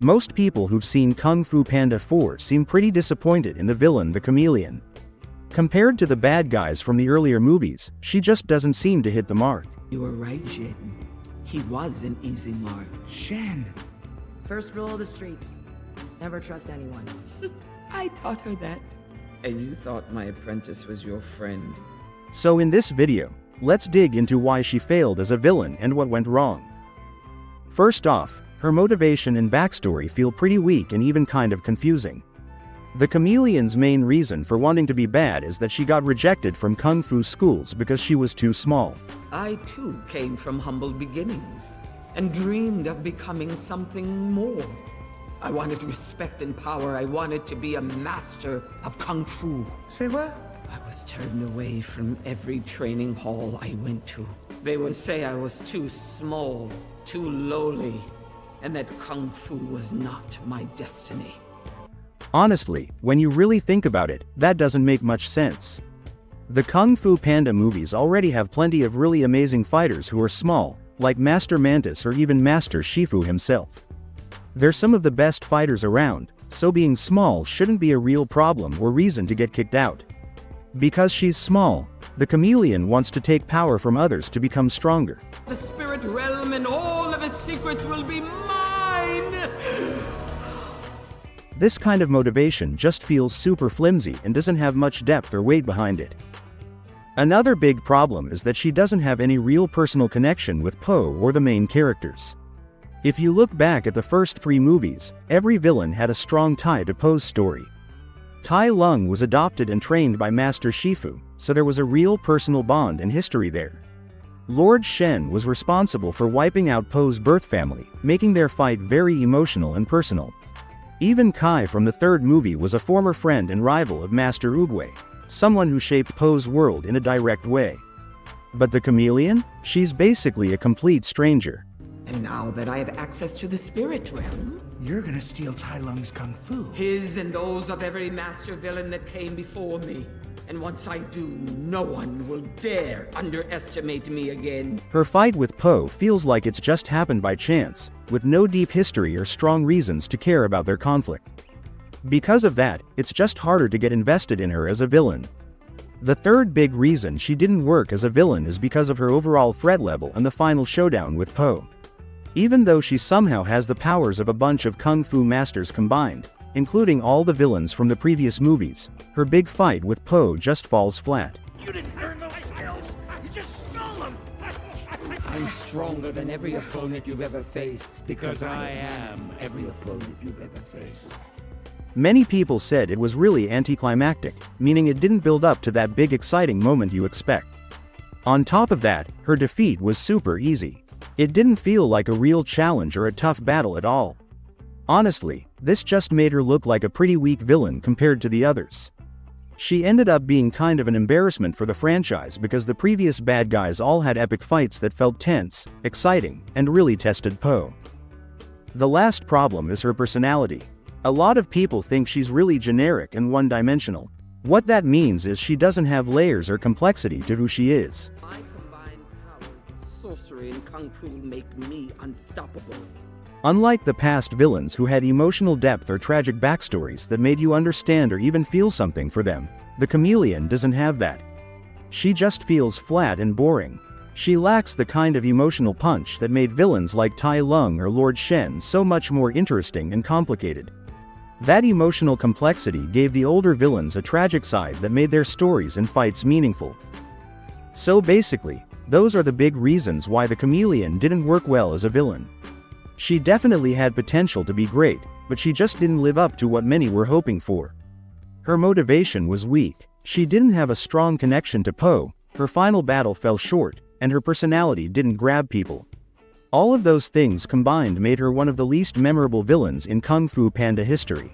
Most people who've seen Kung Fu Panda 4 seem pretty disappointed in the villain, the Chameleon. Compared to the bad guys from the earlier movies, she just doesn't seem to hit the mark. You were right, Jin. He was an easy mark. Shen. First rule of the streets. Never trust anyone. I taught her that. And you thought my apprentice was your friend. So in this video, let's dig into why she failed as a villain and what went wrong. First off, her motivation and backstory feel pretty weak and even kind of confusing. The Chameleon's main reason for wanting to be bad is that she got rejected from kung fu schools because she was too small. I too came from humble beginnings and dreamed of becoming something more. I wanted respect and power. I wanted to be a master of kung fu. Say what? I was turned away from every training hall I went to. They would say I was too small, too lowly, and that kung fu was not my destiny. Honestly, when you really think about it, that doesn't make much sense. The Kung Fu Panda movies already have plenty of really amazing fighters who are small, like Master Mantis or even Master Shifu himself. They're some of the best fighters around, so being small shouldn't be a real problem or reason to get kicked out. Because she's small, the Chameleon wants to take power from others to become stronger. The spirit realm and all of its secrets will be mine! This kind of motivation just feels super flimsy and doesn't have much depth or weight behind it. Another big problem is that she doesn't have any real personal connection with Po or the main characters. If you look back at the first 3 movies, every villain had a strong tie to Po's story. Tai Lung was adopted and trained by Master Shifu, so there was a real personal bond and history there. Lord Shen was responsible for wiping out Po's birth family, making their fight very emotional and personal. Even Kai from the 3rd movie was a former friend and rival of Master Oogway, someone who shaped Po's world in a direct way. But the Chameleon? She's basically a complete stranger. And now that I have access to the spirit realm, You're gonna steal Tai Lung's kung fu. his and those of every master villain that came before me. And once I do, no one will dare underestimate me again. Her fight with Po feels like it's just happened by chance, with no deep history or strong reasons to care about their conflict. Because of that, it's just harder to get invested in her as a villain. The third big reason she didn't work as a villain is because of her overall threat level and the final showdown with Po. Even though she somehow has the powers of a bunch of kung fu masters combined, including all the villains from the previous movies, her big fight with Po just falls flat. You didn't earn those skills. You just stole them. I'm stronger than every opponent you've ever faced, because I am every opponent you've ever faced. Many people said it was really anticlimactic, meaning it didn't build up to that big exciting moment you expect. On top of that, her defeat was super easy. It didn't feel like a real challenge or a tough battle at all. Honestly, this just made her look like a pretty weak villain compared to the others. She ended up being kind of an embarrassment for the franchise because the previous bad guys all had epic fights that felt tense, exciting, and really tested Po. The last problem is her personality. A lot of people think she's really generic and one-dimensional. What that means is she doesn't have layers or complexity to who she is. My combined powers of sorcery and kung fu make me unstoppable. Unlike the past villains who had emotional depth or tragic backstories that made you understand or even feel something for them, the Chameleon doesn't have that. She just feels flat and boring. She lacks the kind of emotional punch that made villains like Tai Lung or Lord Shen so much more interesting and complicated. That emotional complexity gave the older villains a tragic side that made their stories and fights meaningful. So basically, those are the big reasons why the Chameleon didn't work well as a villain. She definitely had potential to be great, but she just didn't live up to what many were hoping for. Her motivation was weak, she didn't have a strong connection to Po, her final battle fell short, and her personality didn't grab people. All of those things combined made her one of the least memorable villains in Kung Fu Panda history.